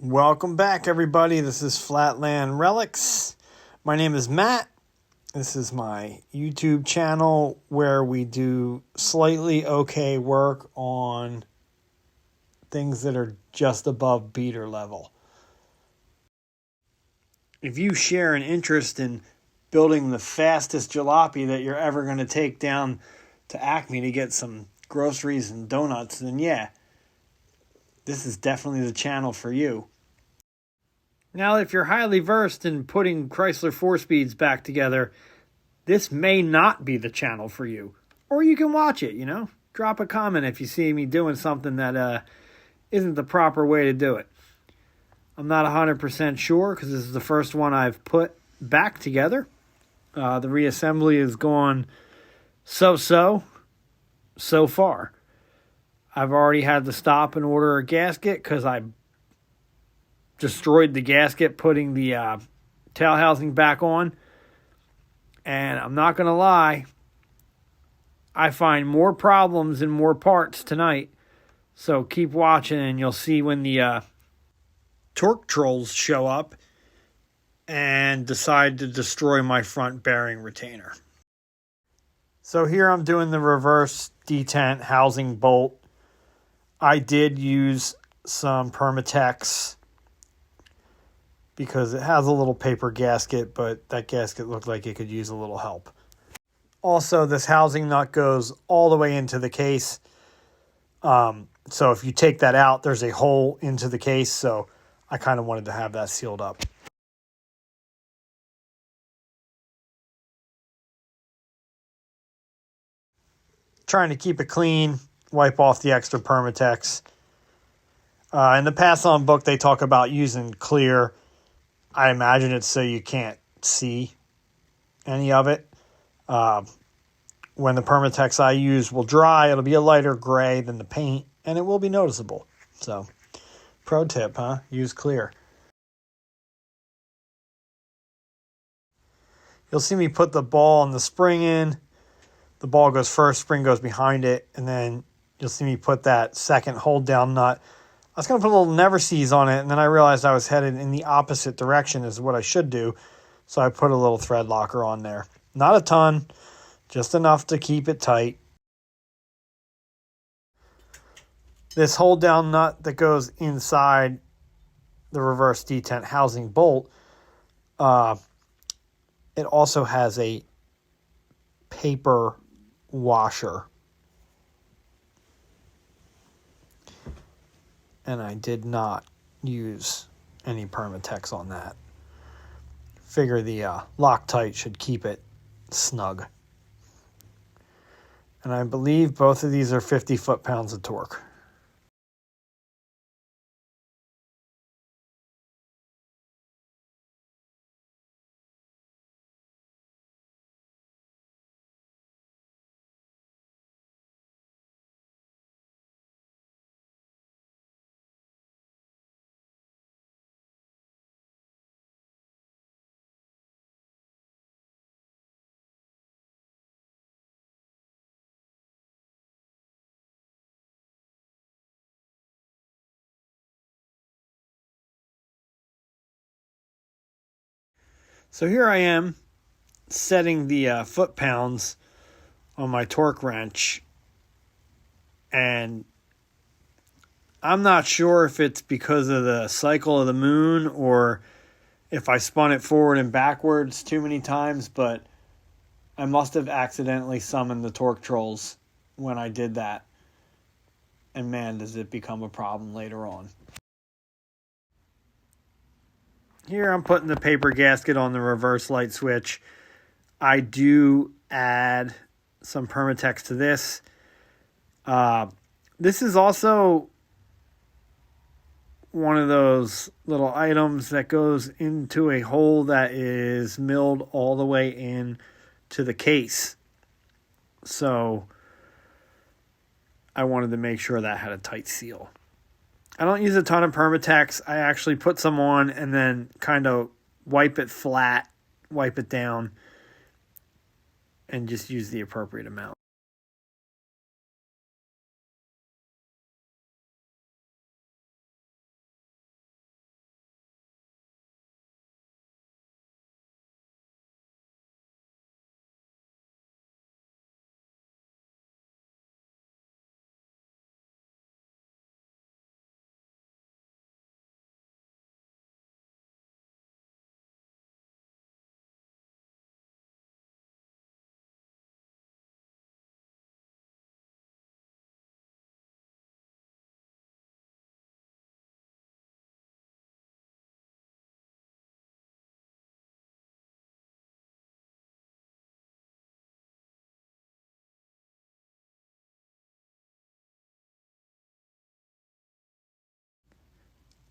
Welcome back, everybody. This is Flatland Relics. My name is Matt. This is my YouTube channel where we do slightly okay work on things that are just above beater level. If you share an interest in building the fastest jalopy that you're ever going to take down to Acme to get some groceries and donuts, then yeah, this is definitely the channel for you. Now, if you're highly versed in putting Chrysler 4-speeds back together, this may not be the channel for you. Or you can watch it, Drop a comment if you see me doing something that isn't the proper way to do it. I'm not 100% sure because this is the first one I've put back together. The reassembly has gone so far. I've already had to stop and order a gasket because I destroyed the gasket putting the tail housing back on. And I'm not going to lie, I find more problems and more parts tonight. So keep watching and you'll see when the torque trolls show up and decide to destroy my front bearing retainer. So here I'm doing the reverse detent housing bolt. I did use some Permatex because it has a little paper gasket, but that gasket looked like it could use a little help. Also, this housing nut goes all the way into the case. So if you take that out, there's a hole into the case, so I kind of wanted to have that sealed up. Trying to keep it clean, wipe off the extra Permatex. In the pass-on book, they talk about using clear. I imagine it's so you can't see any of it. When the Permatex I use will dry, it'll be a lighter gray than the paint, and it will be noticeable. So, pro tip, Use clear. You'll see me put the ball and the spring in. The ball goes first, spring goes behind it, and then you'll see me put that second hold-down nut. I was going to put a little never seize on it, and then I realized I was headed in the opposite direction is what I should do, so I put a little thread locker on there. Not a ton, just enough to keep it tight. This hold-down nut that goes inside the reverse detent housing bolt, it also has a paper washer. And I did not use any Permatex on that. Figure the Loctite should keep it snug. And I believe both of these are 50 foot-pounds of torque. So here I am setting the foot-pounds on my torque wrench, and I'm not sure if it's because of the cycle of the moon or if I spun it forward and backwards too many times, but I must have accidentally summoned the torque trolls when I did that. And man, does it become a problem later on. Here I'm putting the paper gasket on the reverse light switch. I do add some Permatex to this. This is also one of those little items that goes into a hole that is milled all the way in to the case. So I wanted to make sure that had a tight seal. I don't use a ton of Permatex. I actually put some on and then kind of wipe it flat, wipe it down, and just use the appropriate amount.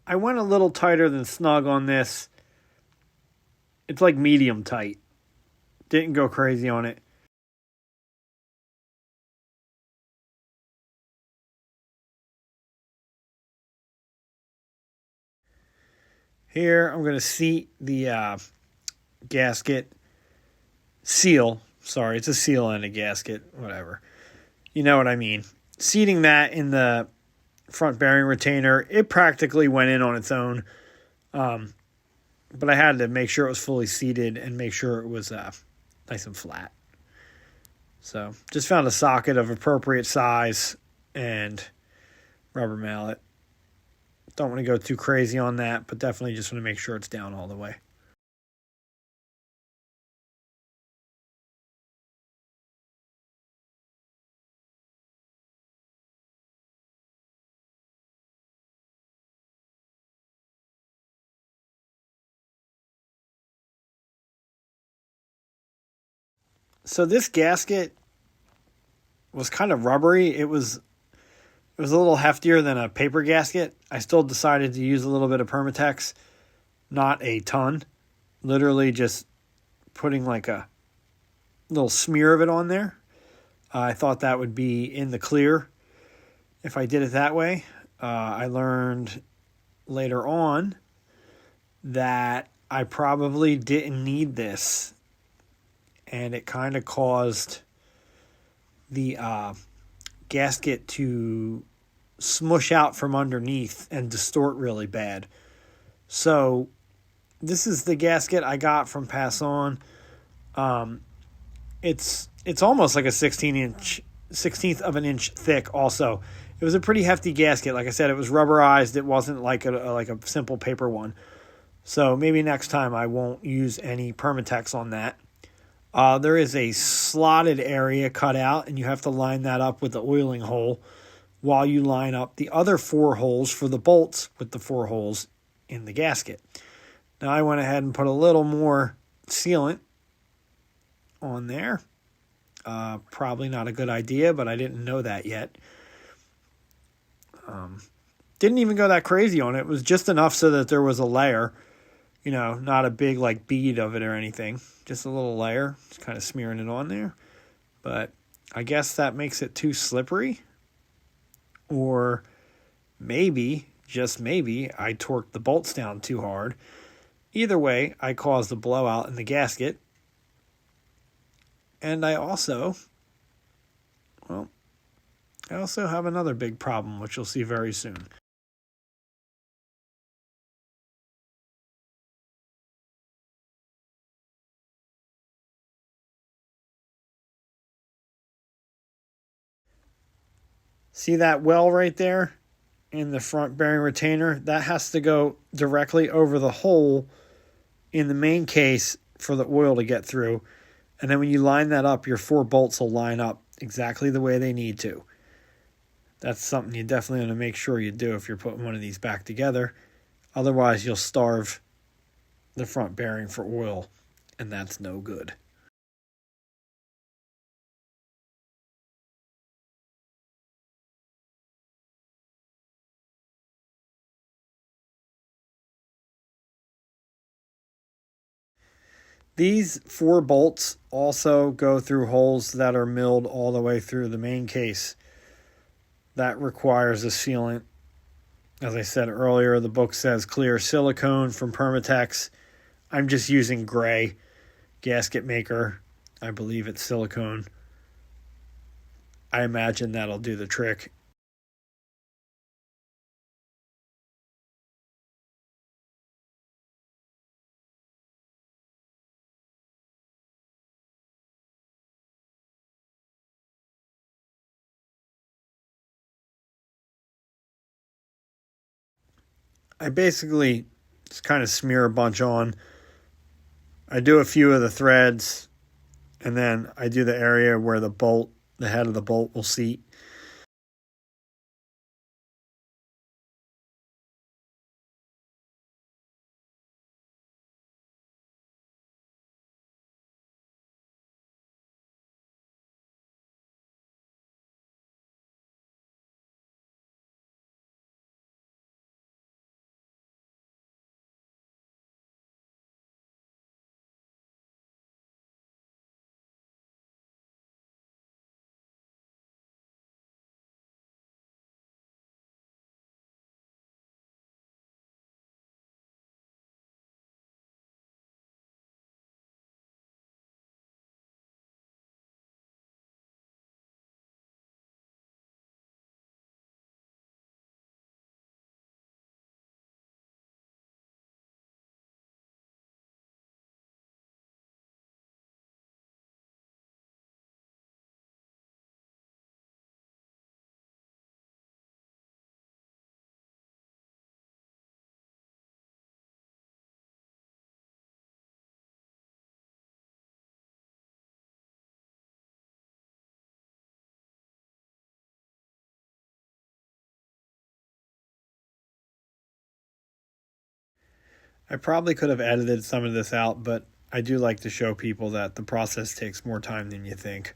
I went a little tighter than snug on this. It's like medium tight. Didn't go crazy on it. Here, I'm going to seat the gasket seal. Sorry, it's a seal and a gasket, whatever. You know what I mean. Seating that in the front bearing retainer, it practically went in on its own. But I had to make sure it was fully seated and make sure it was nice and flat. So just found a socket of appropriate size and rubber mallet. Don't want to go too crazy on that, but definitely just want to make sure it's down all the way. So this gasket was kind of rubbery. It was a little heftier than a paper gasket. I still decided to use a little bit of Permatex, not a ton. Literally just putting like a little smear of it on there. I thought that would be in the clear if I did it that way. I learned later on that I probably didn't need this, and it kind of caused the gasket to smush out from underneath and distort really bad. So this is the gasket I got from Pass On. It's almost like a 16th of an inch thick. Also, it was a pretty hefty gasket. Like I said, it was rubberized. It wasn't like a simple paper one. So maybe next time I won't use any Permatex on that. There is a slotted area cut out, and you have to line that up with the oiling hole while you line up the other 4 holes for the bolts with the 4 holes in the gasket. Now I went ahead and put a little more sealant on there. Probably not a good idea, but I didn't know that yet. Didn't even go that crazy on it. It was just enough so that there was a layer, not a big like bead of it or anything. Just a little layer, just kind of smearing it on there. But I guess that makes it too slippery. Or maybe, just maybe, I torqued the bolts down too hard. Either way, I caused a blowout in the gasket. And I also have another big problem, which you'll see very soon. See that well right there in the front bearing retainer? That has to go directly over the hole in the main case for the oil to get through. And then when you line that up, your 4 bolts will line up exactly the way they need to. That's something you definitely want to make sure you do if you're putting one of these back together. Otherwise, you'll starve the front bearing for oil, and that's no good. These 4 bolts also go through holes that are milled all the way through the main case. That requires a sealant. As I said earlier, the book says clear silicone from Permatex. I'm just using gray gasket maker. I believe it's silicone. I imagine that'll do the trick. I basically just kind of smear a bunch on. I do a few of the threads, and then I do the area where the head of the bolt will seat. I probably could have edited some of this out, but I do like to show people that the process takes more time than you think.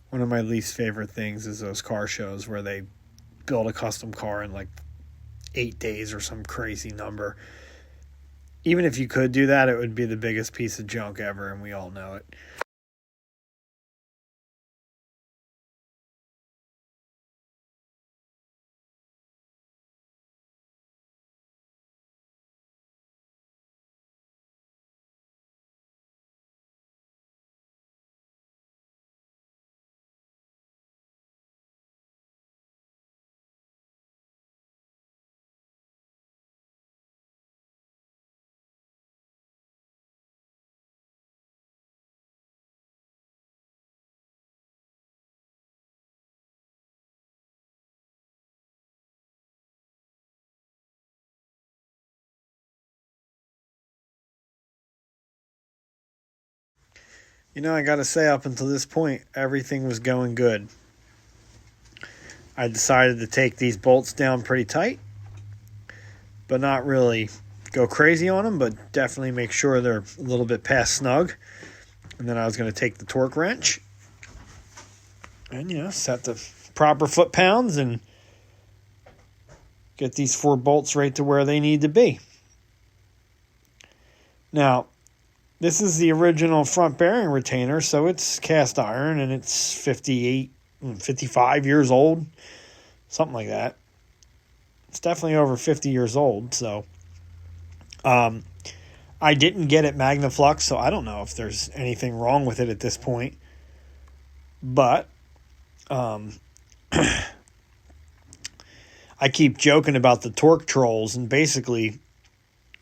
One of my least favorite things is those car shows where they build a custom car in like 8 days or some crazy number. Even if you could do that, it would be the biggest piece of junk ever, and we all know it. I got to say, up until this point, everything was going good. I decided to take these bolts down pretty tight, but not really go crazy on them, but definitely make sure they're a little bit past snug. And then I was going to take the torque wrench and, set the proper foot-pounds and get these 4 bolts right to where they need to be. Now, this is the original front bearing retainer, so it's cast iron, and it's 55 years old, something like that. It's definitely over 50 years old, so I didn't get it Magnaflux, so I don't know if there's anything wrong with it at this point. But I keep joking about the torque trolls, and basically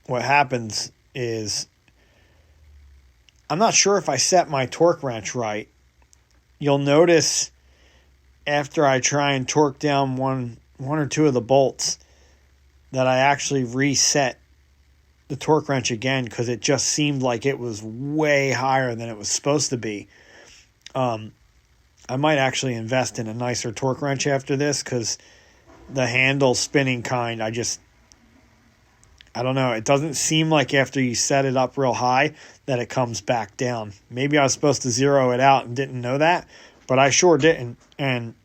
what happens is I'm not sure if I set my torque wrench right. You'll notice after I try and torque down one or two of the bolts that I actually reset the torque wrench again because it just seemed like it was way higher than it was supposed to be. I might actually invest in a nicer torque wrench after this because the handle spinning kind, I don't know. It doesn't seem like after you set it up real high that it comes back down. Maybe I was supposed to zero it out and didn't know that, but I sure didn't. And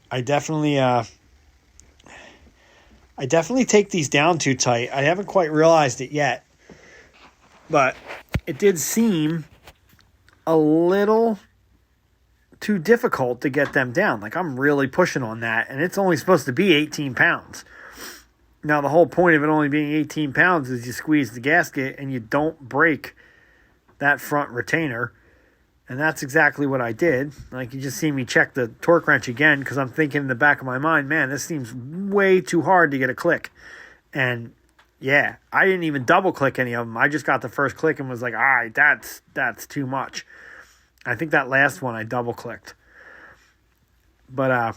I definitely take these down too tight. I haven't quite realized it yet, but it did seem a little too difficult to get them down. Like I'm really pushing on that, and it's only supposed to be 18 pounds. Now, the whole point of it only being 18 pounds is you squeeze the gasket and you don't break that front retainer. And that's exactly what I did. Like, you just see me check the torque wrench again because I'm thinking in the back of my mind, man, this seems way too hard to get a click. And, yeah, I didn't even double click any of them. I just got the first click and was like, all right, that's too much. I think that last one I double clicked. But,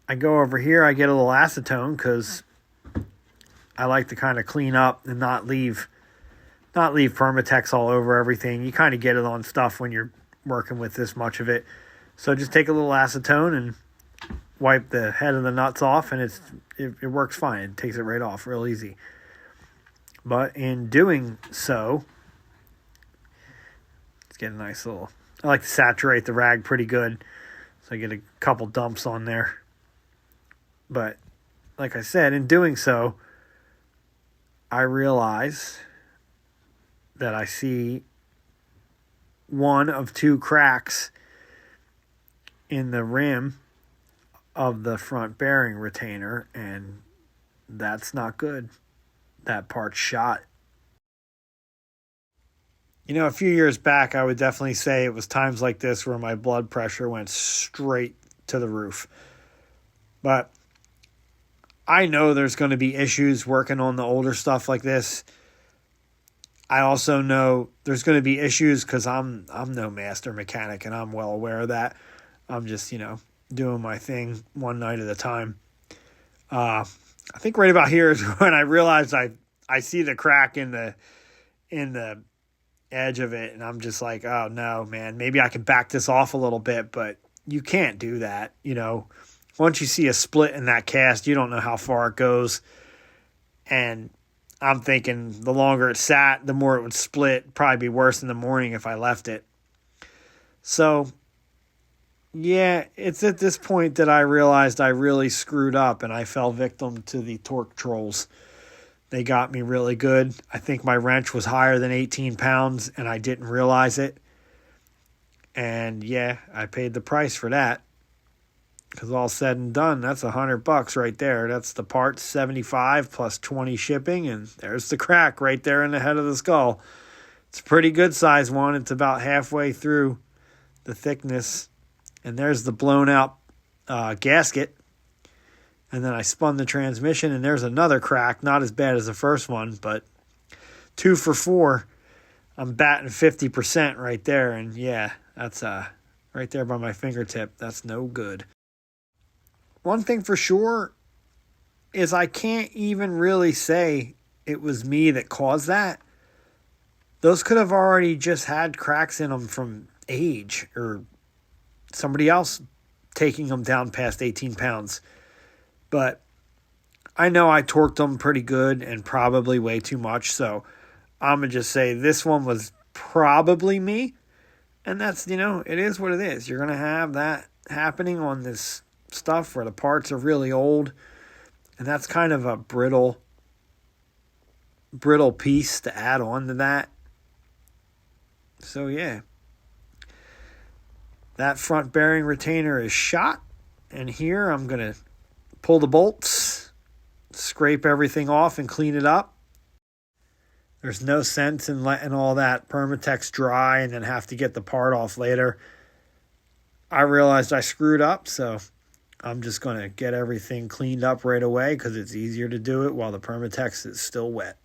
I go over here, I get a little acetone because I like to kind of clean up and not leave Permatex all over everything. You kind of get it on stuff when you're working with this much of it. So just take a little acetone and wipe the head of the nuts off, and it works fine. It takes it right off real easy. But in doing so, let's get a nice little... I like to saturate the rag pretty good, so I get a couple dumps on there. But, like I said, in doing so, I realize that I see one of 2 cracks in the rim of the front bearing retainer, and that's not good. That part's shot. A few years back, I would definitely say it was times like this where my blood pressure went straight to the roof. But I know there's going to be issues working on the older stuff like this. I also know there's going to be issues because I'm no master mechanic, and I'm well aware of that. I'm just, doing my thing one night at a time. I think right about here is when I realized I see the crack in the edge of it, and I'm just like, oh no, man, maybe I can back this off a little bit, but you can't do that, once you see a split in that cast, you don't know how far it goes. And I'm thinking the longer it sat, the more it would split. Probably be worse in the morning if I left it. So, yeah, it's at this point that I realized I really screwed up and I fell victim to the torque trolls. They got me really good. I think my wrench was higher than 18 pounds and I didn't realize it. And yeah, I paid the price for that. Because all said and done, that's $100 right there. That's the parts, 75 plus 20 shipping, and there's the crack right there in the head of the skull. It's a pretty good size one. It's about halfway through the thickness. And there's the blown out gasket. And then I spun the transmission, and there's another crack. Not as bad as the first one, but 2 for 4. I'm batting 50% right there. And yeah, that's right there by my fingertip. That's no good. One thing for sure is I can't even really say it was me that caused that. Those could have already just had cracks in them from age or somebody else taking them down past 18 pounds. But I know I torqued them pretty good and probably way too much. So I'm going to just say this one was probably me. And that's, it is what it is. You're going to have that happening on this stuff where the parts are really old, and that's kind of a brittle piece to add on to that. So yeah, that front bearing retainer is shot, and here I'm gonna pull the bolts, scrape everything off and clean it up. There's no sense in letting all that Permatex dry and then have to get the part off later. I realized I screwed up, so I'm just going to get everything cleaned up right away because it's easier to do it while the Permatex is still wet.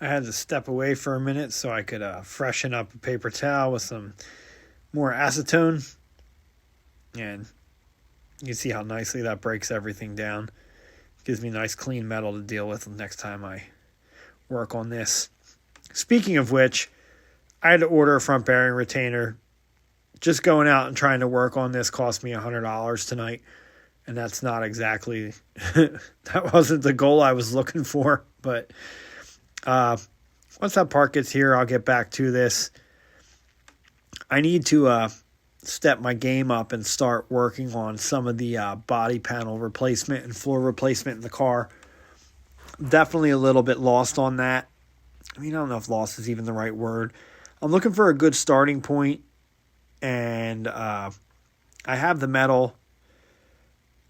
I had to step away for a minute so I could freshen up a paper towel with some more acetone. And you can see how nicely that breaks everything down. Gives me nice clean metal to deal with next time I work on this. Speaking of which, I had to order a front bearing retainer. Just going out and trying to work on this cost me $100 tonight. And that's not exactly, that wasn't the goal I was looking for. But once that part gets here, I'll get back to this. I need to step my game up and start working on some of the body panel replacement and floor replacement in the car. Definitely a little bit lost on that. I mean, I don't know if lost is even the right word. I'm looking for a good starting point, and I have the metal.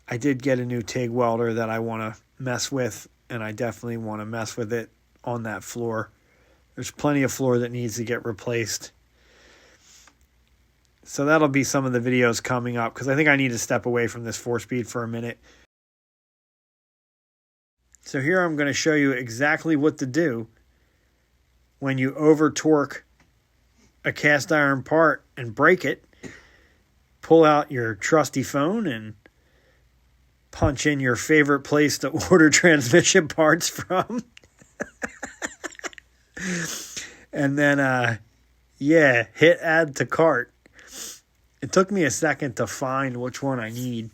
I did get a new TIG welder that I want to mess with, and I definitely want to mess with it on that floor. There's plenty of floor that needs to get replaced. So that'll be some of the videos coming up, because I think I need to step away from this 4-speed for a minute. So here I'm going to show you exactly what to do when you over torque a cast iron part and break it. Pull out your trusty phone and punch in your favorite place to order transmission parts from. And then, hit add to cart. It took me a second to find which one I need.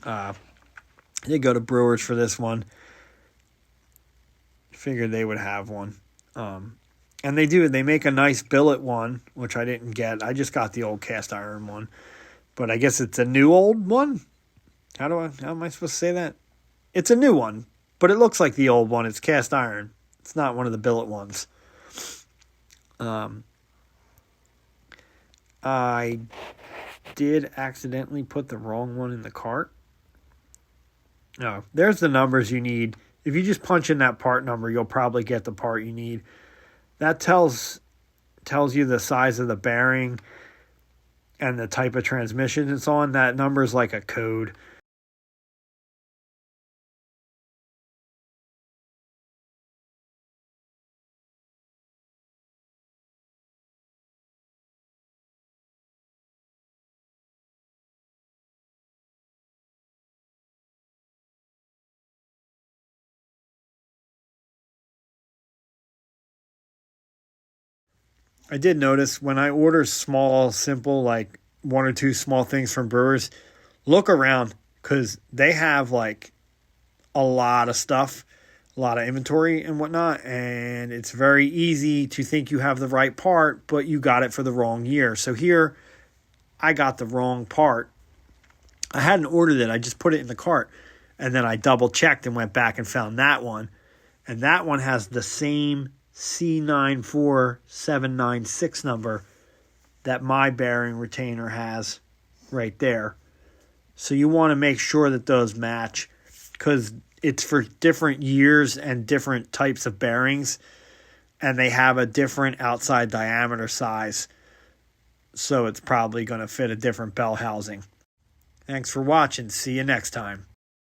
I did go to Brewers for this one. Figured they would have one. And they do. They make a nice billet one, which I didn't get. I just got the old cast iron one. But I guess it's a new old one? How am I supposed to say that? It's a new one, but it looks like the old one. It's cast iron. It's not one of the billet ones. I did accidentally put the wrong one in the cart. No, there's the numbers you need. If you just punch in that part number, you'll probably get the part you need. That tells you the size of the bearing and the type of transmission it's on. That number is like a code. I did notice when I order small, simple, like one or two small things from brewers, look around because they have like a lot of stuff, a lot of inventory and whatnot. And it's very easy to think you have the right part, but you got it for the wrong year. So here, I got the wrong part. I hadn't ordered it. I just put it in the cart. And then I double checked and went back and found that one. And that one has the same C94796 number that my bearing retainer has right there. So you want to make sure that those match because it's for different years and different types of bearings, and they have a different outside diameter size. So it's probably going to fit a different bell housing. Thanks for watching. See you next time.